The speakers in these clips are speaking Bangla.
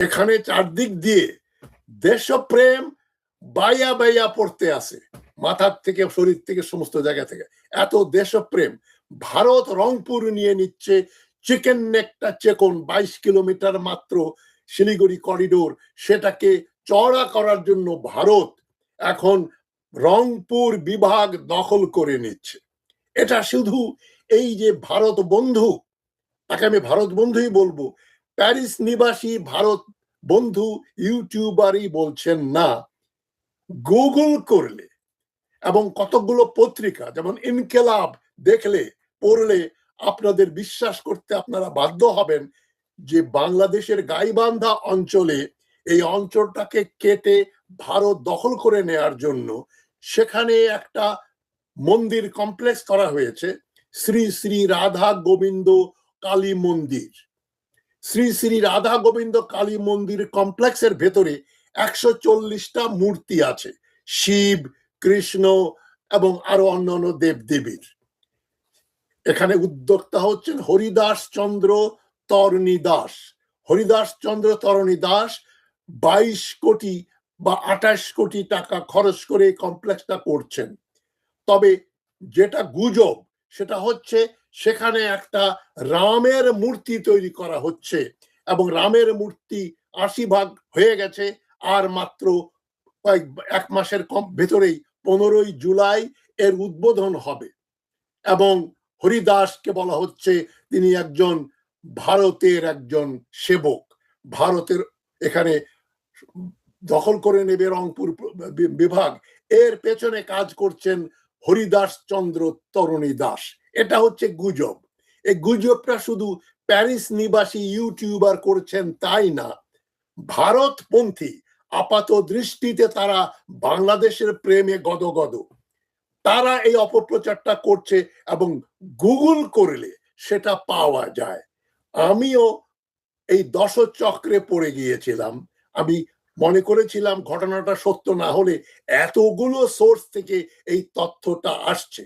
এখানে চারদিক দিয়ে দেশপ্রেম বাইয়া বাইয়া পড়তে আছে, মাথার থেকে শরীর থেকে সমস্ত জায়গা থেকে এত দেশপ্রেম। ভারত রংপুর নিয়ে নিচ্ছে, চিকেন নেকটা চেকন 22 কিলোমিটার মাত্র শিলিগুড়ি করিডোর, সেটাকে চড়া করার জন্য ভারত এখন রংপুর বিভাগ দখল করে নিচ্ছে। এটা শুধু এই যে ভারত বন্ধু, তাকে আমি ভারত বন্ধুই বলবো, প্যারিস নিবাসী ভারত বন্ধু ইউটিউবারই বলছেন না, গুগল করলে এবং কতগুলো পত্রিকা যেমন ইনকেলাব দেখলে পড়লে আপনাদের বিশ্বাস করতে আপনারা বাধ্য হবেন যে বাংলাদেশের গাইবান্ধা অঞ্চলে এই অঞ্চলটাকে কেটে ভারত দখল করে নেয়ার জন্য সেখানে একটা মন্দির কমপ্লেক্স করা হয়েছে, শ্রী শ্রী রাধা গোবিন্দ কালী মন্দির। শ্রী শ্রী রাধা গোবিন্দ কালী মন্দির কমপ্লেক্সের ভেতরে 140টা মূর্তি আছে, শিব, কৃষ্ণ এবং আরো অন্যান্য দেবদেবীর। এখানে উদ্যোক্তা হচ্ছেন হরিদাস চন্দ্র তরণী দাস। হরিদাস চন্দ্র তরণী দাস 22 কোটি বা 28 কোটি টাকা খরচ করে এই কমপ্লেক্সটা করছেন। তবে যেটা গুজব সেটা হচ্ছে সেখানে একটা রামের মূর্তি তৈরি করা হচ্ছে এবং রামের মূর্তি 80% হয়ে গেছে, আর মাত্র এক মাসের ভেতরেই 15ই জুলাই এর উদ্বোধন হবে। এবং হরিদাসকে বলা হচ্ছে তিনি একজন ভারতের একজন সেবক, ভারতের এখানে দখল করে নেবে রংপুর বিভাগ, এর পেছনে কাজ করছেন হরিদাস চন্দ্র তরণী দাস। এটা হচ্ছে গুজব। এই গুজবটা শুধু প্যারিস নিবাসী ইউটিউবার করছেন তাই না, ভারতপন্থী আপাত দৃষ্টিতে তারা বাংলাদেশের প্রেমে গদগদ, তারা এই অপপ্রচারটা করছে এবং গুগল করলে সেটা পাওয়া যায়। আমিও এই দশচক্রে পড়ে গিয়েছিলাম। আমি মনে করেছিলাম ঘটনাটা সত্য না হলে এতগুলো সোর্স থেকে এই তথ্যটা আসছে।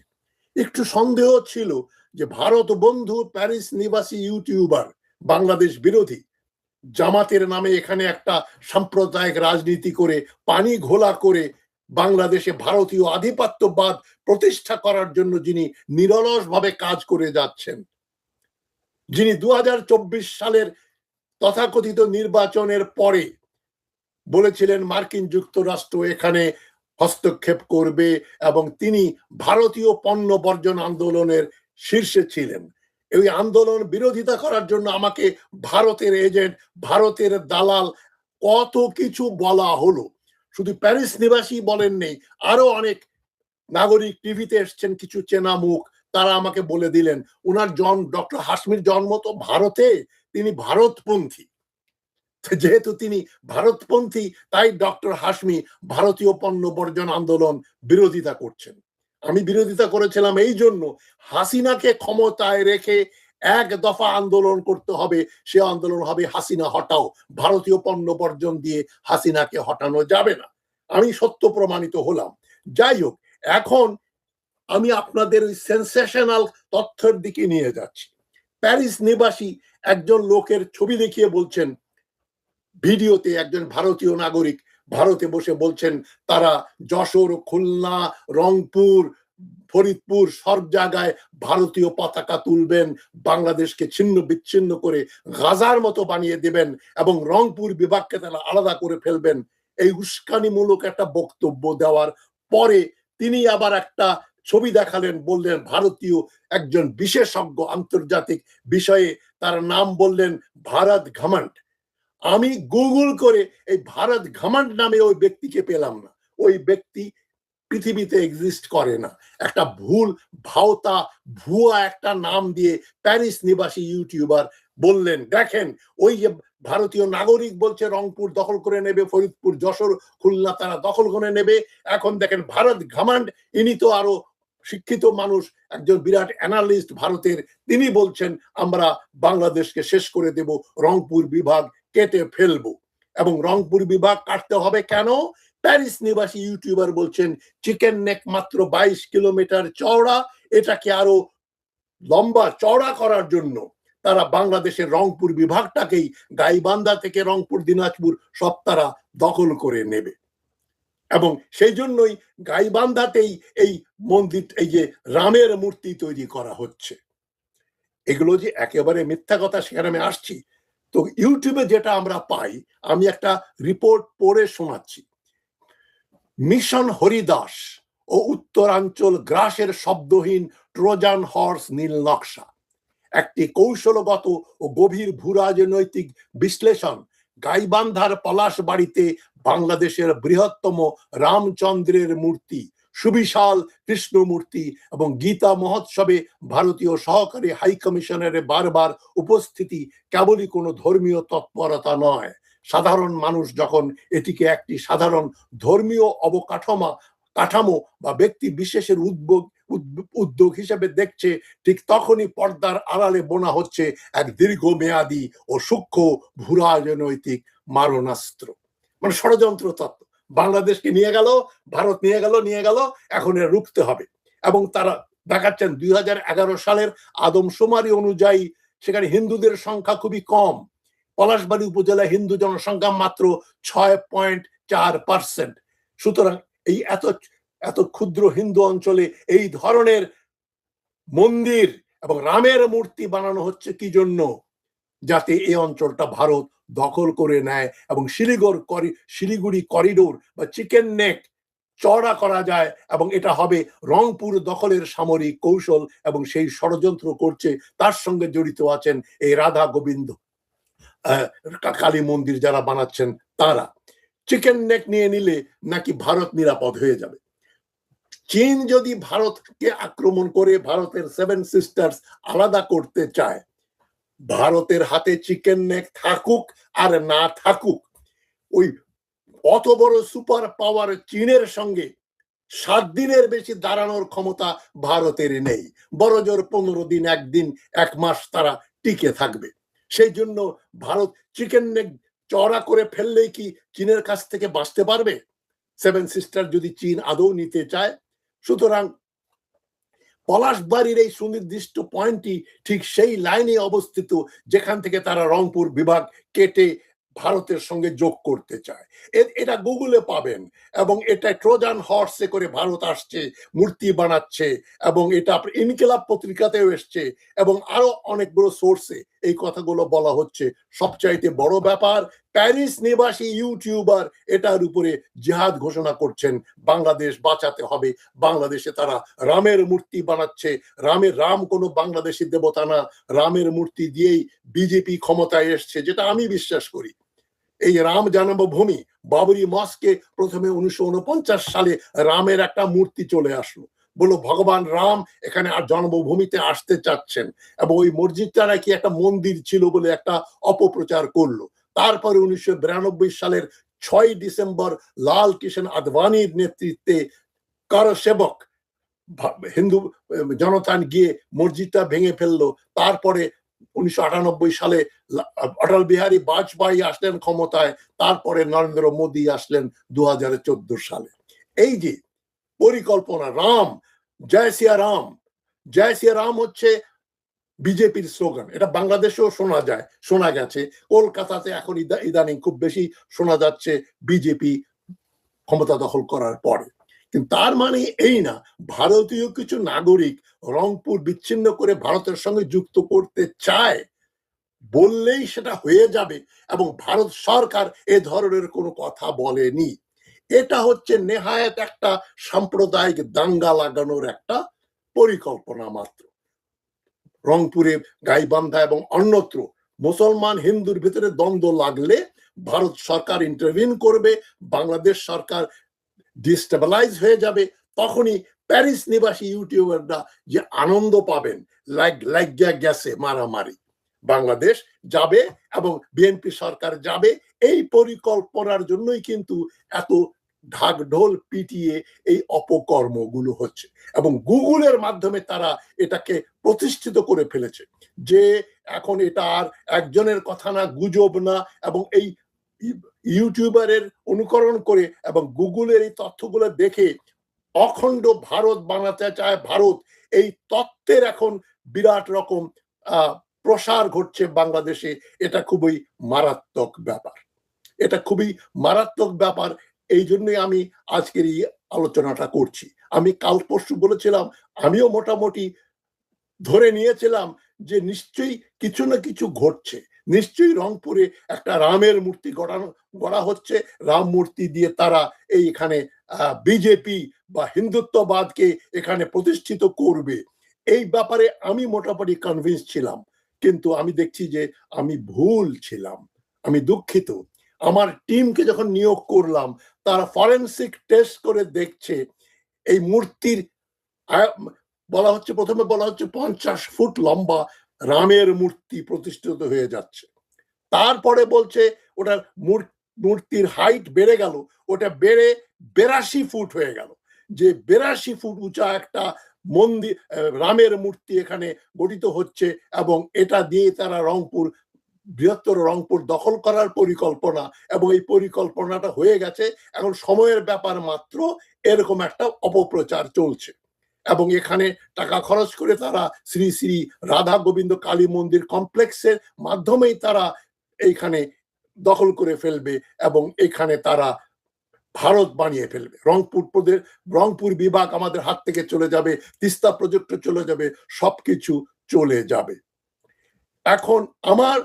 একটু সন্দেহ ছিল যে ভারত বন্ধু প্যারিস নিবাসী ইউটিউবার বাংলাদেশ বিরোধী, জামাতের নামে এখানে একটা সাম্প্রদায়িক রাজনীতি করে পানি ঘোলা করে বাংলাদেশে ভারতীয় আধিপত্যবাদ প্রতিষ্ঠা করার জন্য যিনি নিরলসভাবে কাজ করে যাচ্ছেন, যিনি 2024 সালের তথাকথিত নির্বাচনের পরে বলেছিলেন মার্কিন যুক্তরাষ্ট্র এখানে হস্তক্ষেপ করবে এবং তিনি ভারতীয় পণ্য বর্জন আন্দোলনের শীর্ষে ছিলেন। এই আন্দোলন বিরোধিতা করার জন্য আমাকে ভারতের এজেন্ট, ভারতের দালাল, কত কিছু বলা হলো। শুধু প্যারিস নিবাসী বলেন নেই, আরো অনেক নাগরিক টিভিতে এসছেন, কিছু চেনা মুখ, তারা আমাকে বলে দিলেন ওনার ডক্টর হাশমির জন্ম তো ভারতে, তিনি ভারতপন্থী। যেহেতু তিনি ভারতপন্থী তাই ডক্টর হাশমি ভারতীয় পণ্য বর্জন আন্দোলন বিরোধিতা করছেন। আমি বিরোধিতা করেছিলাম এই জন্য, হাসিনাকে ক্ষমতায় রেখে এক দফা আন্দোলন করতে হবে, সে আন্দোলন হবে হাসিনা হটাও, ভারতীয় পণ্য বর্জন দিয়ে হাসিনাকে হটানো যাবে না। আমি সত্য প্রমাণিত হলাম। যাই হোক, এখন আমি আপনাদের ওই সেন্সেশনাল তথ্যের দিকে নিয়ে যাচ্ছি। প্যারিস নিবাসী একজন লোকের ছবি দেখিয়ে বলছেন, ভিডিওতে একজন ভারতীয় নাগরিক ভারতে বসে বলছেন তারা যশোর, খুলনা, রংপুর, ফরিদপুর সব জায়গায় ভারতীয় পতাকা তুলবেন, বাংলাদেশকে ছিন্ন বিচ্ছিন্ন করে গাজার মতো বানিয়ে দেবেন এবং রংপুর বিভাগকে তারা আলাদা করে ফেলবেন। এই উস্কানিমূলক একটা বক্তব্য দেওয়ার পরে তিনি আবার একটা ছবি দেখালেন, বললেন ভারতীয় একজন বিশেষজ্ঞ আন্তর্জাতিক বিষয়ে, তার নাম বললেন ভারত ঘমন্ড। আমি গুগল করে এই ভারত ঘমন্ড নামে ওই ব্যক্তিকে পেলাম না। ওই ব্যক্তি পৃথিবীতে এক্সিস্ট করে না। একটা ভুল ভাওতা ভুয়া একটা নাম দিয়ে প্যারিস নিবাসী ইউটিউবার বললেন, দেখেন ওই যে ভারতীয় নাগরিক বলছে রংপুর দখল করে নেবে, ফরিদপুর, যশোর, খুলনা তারা দখল করে নেবে। এখন দেখেন ভারত ঘমন্ড, ইনি তো আরো শিক্ষিত মানুষ, একজন বিরাট অ্যানালিস্ট ভারতের, তিনি বলছেন আমরা বাংলাদেশকে শেষ করে দেব, রংপুর বিভাগ কেটে ফেলবো। এবং রংপুর বিভাগ কাটতে হবে কেন? প্যারিস নিবাসী ইউটিউবার বলছেন চিকেন নেক মাত্র 22 কিলোমিটার চওড়া, এটাকে আরো লম্বা চওড়া করার জন্য তারা বাংলাদেশের রংপুর বিভাগটাকেই গাইবান্ধা থেকে রংপুর দিনাজপুর সব তারা দখল করে নেবে। এবং সেই জন্যই গাইবান্ধাতেই এই মন্দির, এই যে রামের মূর্তি তৈরি করা হচ্ছে, এগুলো যে একেবারে মিথ্যা কথা সেখানে আমি আসছি। তো ইউটিউবে যেটা আমরা পাই, আমি একটা রিপোর্ট পড়ে শোনাচ্ছি। মিশন হরিদাস ও উত্তরাঞ্চল গ্রাসের শব্দহীন ট্রোজান হর্স নীল নকশা, একটি কৌশলগত ও গভীর ভূরাজনৈতিক বিশ্লেষণ গাইবান্ধার পলাশ বাড়িতে বাংলাদেশের বৃহত্তম রামচন্দ্রের মূর্তি, সুবিশাল কৃষ্ণ মূর্তি এবং গীতা মহোৎসবে ভারতীয় সহকারী হাই কমিশনারের বারবার উপস্থিতি কেবলই কোনো ধর্মীয় তৎপরতা নয়। সাধারণ মানুষ যখন এটিকে একটি সাধারণ ধর্মীয় কাঠামো বা ব্যক্তি বিশেষের উদ্যোগ হিসেবে দেখছে, ঠিক তখনই পর্দার আড়ালে বোনা হচ্ছে এক দীর্ঘমেয়াদী ও সূক্ষ্ম ভূরাজনৈতিক মারণাস্ত্র, মানে ষড়যন্ত্র তত্ত্ব। বাংলাদেশকে নিয়ে গেল, ভারত নিয়ে গেল, এখন এর রুখতে হবে। এবং তারা দেখাচ্ছেন 2011 সালের আদমশুমারি অনুযায়ী সেখানে হিন্দুদের সংখ্যা খুবই কম। পলাশবাড়ী উপজেলায় হিন্দু জনসংখ্যা মাত্র 6.4%। সুতরাং এই এত ক্ষুদ্র হিন্দু অঞ্চলে এই ধরনের মন্দির এবং রামের মূর্তি বানানো হচ্ছে কি জন্য? যাতে এই অঞ্চলটা ভারত দখল করে নেয় এবং শিলিগুড়ি করিডোর বা চিকেন নেক চড়া করা যায়, এবং এটা হবে রংপুর দখলের সামরিক কৌশল। এবং সেই ষড়যন্ত্র করছে, তার সঙ্গে জড়িত আছেন এই রাধা গোবিন্দ কালী মন্দির যারা বানাচ্ছেন তারা। চিকেন নেক নিয়ে নিলে নাকি ভারত নিরাপদ হয়ে যাবে। চীন যদি ভারতকে আক্রমণ করে ভারতের 7 সিস্টার্স আলাদা করতে চায়, ভারতের হাতে চিকেন নেক থাকুক আর না থাকুক, ওই অত বড় সুপার পাওয়ার চীনের সঙ্গে 7 দিনের বেশি দাঁড়ানোর ক্ষমতা ভারতের নেই। বড় জোর 15 দিন, একদিন, 1 মাস তারা টিকে থাকবে। সেই জন্য ভারত চিকেন নেক চড়া করে ফেললেই কি চীনের কাছ থেকে বাঁচতে পারবে 7 সিস্টার যদি চীন আদৌ নিতে চায়? সুতরাং পলাশবাড়ির এই সুনির্দিষ্ট পয়েন্টটি ঠিক সেই লাইনে অবস্থিত যেখান থেকে তারা রংপুর বিভাগ কেটে ভারতের সঙ্গে যোগ করতে চায়। এটা গুগলে পাবেন। এবং এটা ট্রোজান হর্সে করে ভারত আসছে, মূর্তি বানাচ্ছে, এবং এটা ইনকিলাব পত্রিকাতেও এসছে, এবং আরো অনেকগুলো সোর্সে এই কথাগুলো বলা হচ্ছে। সবচাইতে বড় ব্যাপার, প্যারিস নিবাসী ইউটিউবার এটার উপরে জিহাদ ঘোষণা করছেন, বাংলাদেশ বাঁচাতে হবে। বাংলাদেশে তারা রামের মূর্তি বানাচ্ছে। রাম কোনো বাংলাদেশি দেবতা না, রামের মূর্তি দিয়েই বিজেপি ক্ষমতায় এসছে, যেটা আমি বিশ্বাস করি। এই রাম জন্মভূমি বাবরি মসকে প্রথমে 1949 সালে রামের একটা মূর্তি চলে আসলো, বললো ভগবান রাম এখানে আর জন্মভূমিতে আসতে চাচ্ছেন, এবং ওই মসজিদটা নাকি একটা মন্দির ছিল বলে একটা অপপ্রচার করলো। তারপরে 1992 সালের 6 ডিসেম্বর লাল কিষণ আদবানির নেতৃত্বে কারসেবক হিন্দু জনতা গিয়ে মসজিদটা ভেঙে ফেললো। তারপরে 1998 সালে অটল বিহারী বাজপেয়ী আসলেন ক্ষমতায়, তারপরে নরেন্দ্র মোদী আসলেন 2014 সালে। এই যে পরিকল্পনা, রাম জয় সিয়া রাম, জয় সিয়া রাম হচ্ছে বিজেপির স্লোগান। এটা বাংলাদেশেও শোনা গেছে, কলকাতাতে এখন ইদানিং খুব বেশি শোনা যাচ্ছে বিজেপি ক্ষমতা দখল করার পরে। কিন্তু তার মানে এই না ভারতীয় কিছু নাগরিক রংপুর বিচ্ছিন্ন করে ভারতের সঙ্গে যুক্ত করতে চায় বললেই সেটা হয়ে যাবে, এবং ভারত সরকার এ ধরনের কোনো কথা বলেনি। এটা হচ্ছে নেহায়েত একটা সাম্প্রদায়িক দাঙ্গা লাগানোর একটা পরিকল্পনা মাত্র। রংপুরে, গাইবান্ধা এবং অন্যত্র মুসলমান হিন্দুর ভিতরে দ্বন্দ্ব লাগলে ভারত সরকার ইন্টারভিন করবে, বাংলাদেশ সরকার ডিস্টেবিলাইজ হয়ে যাবে। তখনই প্যারিস নিবাসী ইউটিউবাররা যে আনন্দ পাবেন, লাগিয়া গেছে মারামারি, বাংলাদেশ যাবে এবং বিএনপি সরকার যাবে। এই পরিকল্পনার জন্যই কিন্তু এত ঢাকঢোল পিটিয়ে এই অপকর্মগুলো হচ্ছে, এবং গুগলের মাধ্যমে তারা এটাকে প্রতিষ্ঠিত করে ফেলেছে যে এখন এটা আর একজনের কথা না, গুজব না, এবং এই ইউটিউবারের অনুকরণ করে এবং গুগলের এই তথ্যগুলো দেখে অখণ্ড ভারত বানাতে চায় ভারত। এই তত্ত্বের এখন বিরাট রকম প্রসার ঘটছে বাংলাদেশে, এটা খুবই মারাত্মক ব্যাপার। এটা খুবই মারাত্মক ব্যাপার। এই জন্যই আমি আজকের এই আলোচনাটা করছি। আমি কাল পরশু বলেছিলাম, আমিও মোটামুটি ধরে নিয়েছিলাম যে নিশ্চয়ই কিছু না কিছু ঘটছে, নিশ্চয়ই রংপুরে একটা রামের মূর্তি গড়া হচ্ছে, রাম মূর্তি দিয়ে তারা এইখানে বিজেপি বা হিন্দুত্ববাদকে এখানে প্রতিষ্ঠিত করবে। এই ব্যাপারে আমি মোটামুটি কনভিন্স ছিলাম, কিন্তু আমি দেখছি যে আমি ভুল ছিলাম। আমি দুঃখিত। আমার টিমকে যখন নিয়োগ করলাম, তারা ফরেনসিক টেস্ট করে দেখছে এই মূর্তির প্রথমে বলা হচ্ছে 50 ফুট লম্বা রামের মূর্তি প্রতিষ্ঠিত হয়ে যাচ্ছে। তারপরে বলছে ওটা মূর্তির হাইট বেড়ে গেল, ওটা বেড়ে 82 ফুট হয়ে গেল। যে 82 ফুট উঁচা একটা মন্দির, রামের মূর্তি এখানে গঠিত হচ্ছে, এবং এটা দিয়ে তারা বৃহত্তর রংপুর দখল করার পরিকল্পনা, এবং এই পরিকল্পনাটা হয়ে গেছে। এখন সময়ের ব্যাপার মাত্র, এরকম একটা অপপ্রচার চলছে। এবং এখানে টাকা খরচ করে তারা শ্রী শ্রী রাধা গোবিন্দ কালী মন্দির কমপ্লেক্সের মাধ্যমেই তারা এইখানে দখল করে ফেলবে, এবং এখানে তারা ভারত বানিয়ে ফেলবে। রংপুর বিভাগ আমাদের হাত থেকে চলে যাবে, তিস্তা প্রজেক্ট চলে যাবে, সবকিছু চলে যাবে। এখন আমার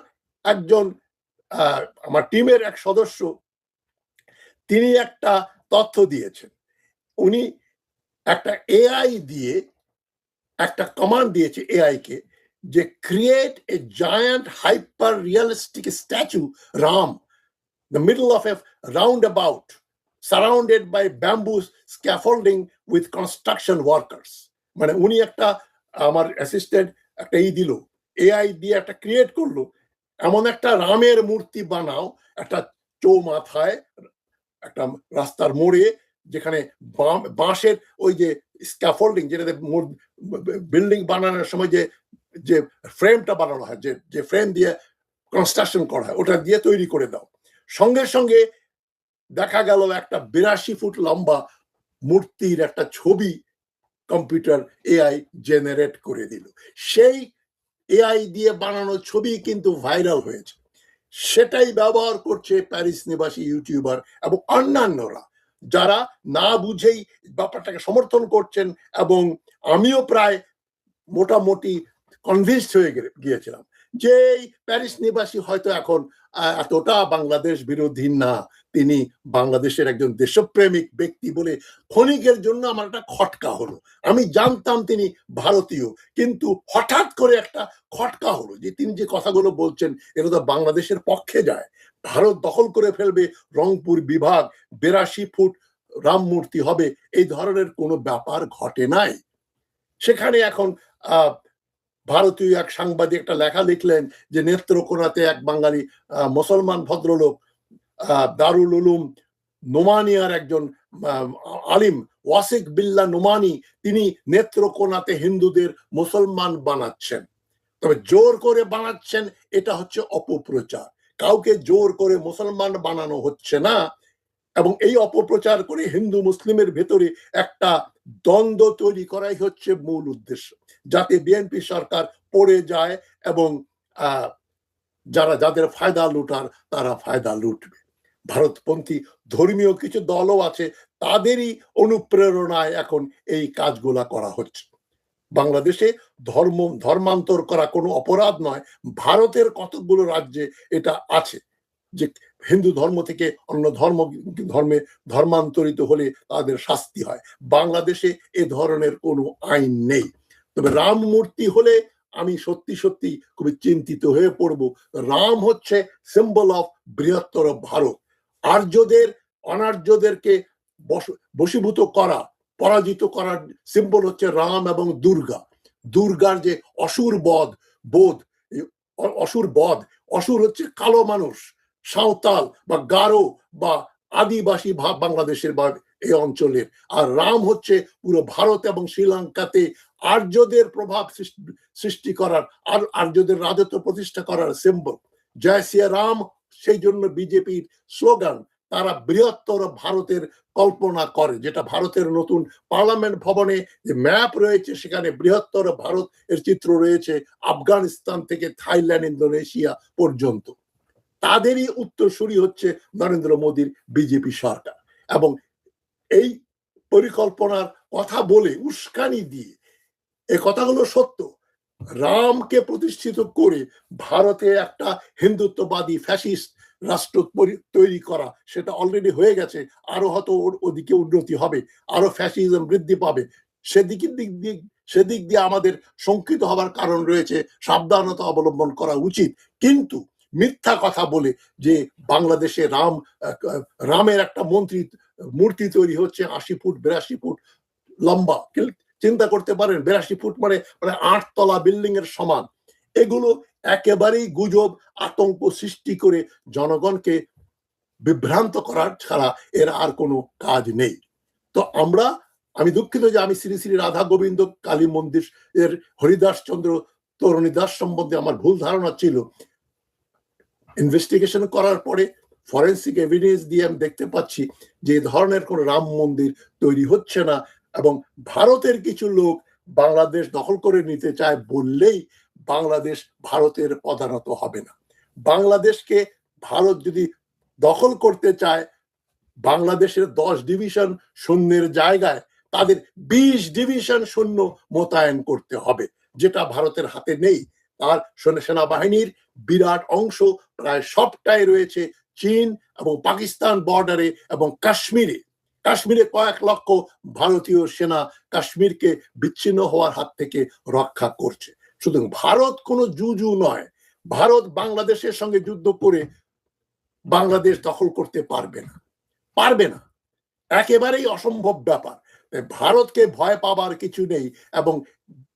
টিমের এক সদস্য, তিনি একটা তথ্য দিয়েছেন। উনি একটা এআই দিয়ে একটা কমান্ড দিয়েছে এআই কে, যে create a giant hyper realistic statue Ram the middle of a roundabout surrounded by bamboo scaffolding with construction workers. মানে উনি আমার অ্যাসিস্ট্যান্ট একটা দিল, এআই দিয়ে একটা ক্রিয়েট করলো, এমন একটা রামের মূর্তি বানাও একটা চৌমাথায়, একটা রাস্তার মোড়ে, যেখানে বাঁশের ওই যে স্ক্যাফোল্ডিং, যেটাতে বিল্ডিং বানানোর সময় যে ফ্রেমটা বানানো হয়, যে ফ্রেম দিয়ে কনস্ট্রাকশন করা হয়, ওটা দিয়ে তৈরি করে দাও। সঙ্গে সঙ্গে দেখা গেল একটা 82 ফুট লম্বা মূর্তির একটা ছবি কম্পিউটার এআই জেনারেট করে দিল। সেই এআই দিয়ে বানানো ছবি কিন্তু ভাইরাল হয়েছে। সেটাই ব্যবহার করছে প্যারিস নিবাসী ইউটিউবার এবং অন্যান্যরা, যারা না বুঝেই ব্যাপারটাকে সমর্থন করছেন। এবং আমিও প্রায় মোটামুটি কনভিন্সড হয়ে গিয়েছিলাম যে প্যারিস নিবাসী হয়তো এখন এতটা বাংলাদেশ বিরোধী না, তিনি বাংলাদেশের একজন দেশপ্রেমিক ব্যক্তি বলে ক্ষণিকের জন্য আমার একটা খটকা হলো। আমি জানতাম তিনি ভারতীয়, কিন্তু হঠাৎ করে একটা খটকা হলো যে তিনি যে কথাগুলো বলছেন এটা তো বাংলাদেশের পক্ষে যায়। ভারত দখল করে ফেলবে রংপুর বিভাগ, 82 ফুট রাম মূর্তি হবে, এই ধরনের কোনো ব্যাপার ঘটে নাই। সেখানে এখন ভারতীয় এক সাংবাদিক একটা লেখা লিখলেন যে নেত্রকোনাতে এক বাঙালি মুসলমান ভদ্রলোক, দারুল উলুম নোমানিয়ার একজন আলিম ওয়াসিক বিল্লাহ নোমানি, তিনি নেত্রকোনাতে হিন্দুদের মুসলমান বানাচ্ছেন। তবে জোর করে বানাচ্ছেন, এটা হচ্ছে অপপ্রচার। কাউকে জোর করে মুসলমান বানানো হচ্ছে না। এবং এই অপপ্রচার করে হিন্দু মুসলিমের ভেতরে একটা দ্বন্দ্ব তৈরি করাই হচ্ছে মূল উদ্দেশ্য, যাতে বিএনপি সরকার পড়ে যায় এবং যাদের ফায়দা লুটার তারা ফায়দা লুটবে। ভারতপন্থী ধর্মীয় কিছু দলও আছে, তাদেরই অনুপ্রেরণায় এখন এই কাজগুলা করা হচ্ছে। বাংলাদেশে ধর্মান্তর করা কোনো অপরাধ নয়। ভারতের কতগুলো রাজ্যে এটা আছে যে হিন্দু ধর্ম থেকে অন্য ধর্মে ধর্মান্তরিত হলে তাদের শাস্তি হয়। বাংলাদেশে এ ধরনের কোনো আইন নেই। তবে রাম মূর্তি হলে আমি সত্যি সত্যি খুবই চিন্তিত হয়ে পড়ব। রাম হচ্ছে সিম্বল অফ বৃহত্তর ভারত। অনার্যদেরকে বশীভূত করা, পরাজিত করার সিম্বল হচ্ছে রাম এবং দুর্গা। দুর্গার যে অসুর হচ্ছে কালো মানুষ, সাঁওতাল বা গারো বা আদিবাসী বাংলাদেশের বা এই অঞ্চলের। আর রাম হচ্ছে পুরো ভারত এবং শ্রীলঙ্কাতে আর্যদের প্রভাব সৃষ্টি করার, আর আর্যদের রাজত্ব প্রতিষ্ঠা করার সিম্বল। জয় শ্রী রাম, সেই জন্য বিজেপির স্লোগান তারা বৃহত্তর ভারতের কল্পনা করে, যেটা ভারতের নতুন পার্লামেন্ট ভবনে যে ম্যাপ রয়েছে সেখানে বৃহত্তর ভারত এর চিত্র রয়েছে, আফগানিস্তান থেকে থাইল্যান্ড, ইন্দোনেশিয়া পর্যন্ত। তাদেরই উত্তরসূরি হচ্ছে নরেন্দ্র মোদীর বিজেপি সরকার। এবং এই পরিকল্পনার কথা বলে উস্কানি দিয়ে, এই কথাগুলো সত্য, রামকে প্রতিষ্ঠিত করে ভারতে একটা হিন্দুত্ববাদী ফ্যাসিস্ট রাষ্ট্র তৈরি করা, সেটা অলরেডি হয়ে গেছে, আরো হয়তো ওদিকে উন্নতি হবে, আরো ফ্যাসিজম বৃদ্ধি পাবে। সেদিক দিয়ে আমাদের শঙ্কিত হবার কারণ রয়েছে, সাবধানতা অবলম্বন করা উচিত। কিন্তু মিথ্যা কথা বলে যে বাংলাদেশে রামের একটা মূর্তি তৈরি হচ্ছে 80 ফুট 82 ফুট লম্বা, চিন্তা করতে পারেন 82 ফুট মানে 8 তলা বিল্ডিং এর সমান, এগুলো একেবারেই গুজব, আতঙ্ক সৃষ্টি করে জনগণকে বিভ্রান্ত করার ছাড়া এর আর কোনো কাজ নেই। তো আমি দুঃখিত যে আমি শ্রী শ্রী রাধা গোবিন্দ কালী মন্দির এর হরিদাস চন্দ্র তরুণীদাস সম্বন্ধে আমার ভুল ধারণা ছিল। ইনভেস্টিগেশন করার পরে ফরেন্সিক এভিডেন্স দিয়ে আমি দেখতে পাচ্ছি যে এই ধরনের কোন রাম মন্দির তৈরি হচ্ছে না, এবং ভারতের কিছু লোক বাংলাদেশ দখল করে নিতে চায় বললেই বাংলাদেশ ভারতের পদানত হবে না। বাংলাদেশকে ভারত যদি দখল করতে চায়, বাংলাদেশের 10 ডিভিশন সৈন্যের জায়গায় তাদের 20 ডিভিশন সৈন্য মোতায়েন করতে হবে, যেটা ভারতের হাতে নেই। তার সেনাবাহিনীর বিরাট অংশ, প্রায় সবটাই রয়েছে চীন এবং পাকিস্তান বর্ডারে এবং কাশ্মীরে কয়েক লক্ষ ভারতীয় সেনা কাশ্মীরকে বিচ্ছিন্ন হওয়ার হাত থেকে রক্ষা করছে। সুতরাং ভারত কোনো জুজু নয়। ভারত বাংলাদেশের সঙ্গে যুদ্ধ করে বাংলাদেশ দখল করতে পারবে না, একেবারেই অসম্ভব ব্যাপার। ভারতকে ভয় পাবার কিছু নেই, এবং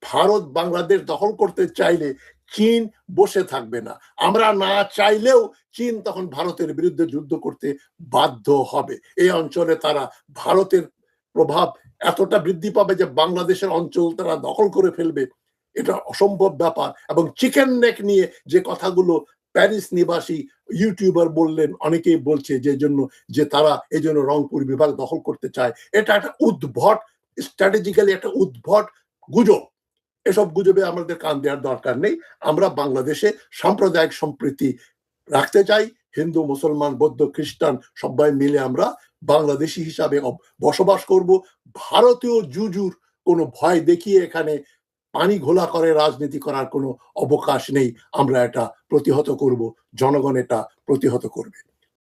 ভারত বাংলাদেশ দখল করতে চাইলে চীন বসে থাকবে না। আমরা না চাইলেও চীন তখন ভারতের বিরুদ্ধে যুদ্ধ করতে বাধ্য হবে। এই অঞ্চলে তারা ভারতের প্রভাব এতটা বৃদ্ধি পাবে যে বাংলাদেশের অঞ্চল তারা দখল করে ফেলবে, এটা অসম্ভব ব্যাপার। এবং চিকেন নেক নিয়ে যে কথাগুলো প্যারিস নিবাসী ইউটিউবার বললেন, অনেকেই বলছে যে তারা এই জন্য রংপুর বিভাগ দখল করতে চায়, এটা একটা উদ্ভট, স্ট্র্যাটেজিক্যালি একটা উদ্ভট গুজব। এসব গুজবে আমাদের কান দেওয়ার দরকার নেই। আমরা বাংলাদেশে সাম্প্রদায়িক সম্প্রীতি রাখতে চাই। হিন্দু, মুসলমান, বৌদ্ধ, খ্রিস্টান সবাই মিলে আমরা বাংলাদেশি হিসাবে বসবাস করব। ভারতীয় জুজুর কোনো ভয় দেখিয়ে এখানে পানি ঘোলা করে রাজনীতি করার কোনো অবকাশ নেই। আমরা এটা প্রতিহত করব, জনগণ এটা প্রতিহত করবে।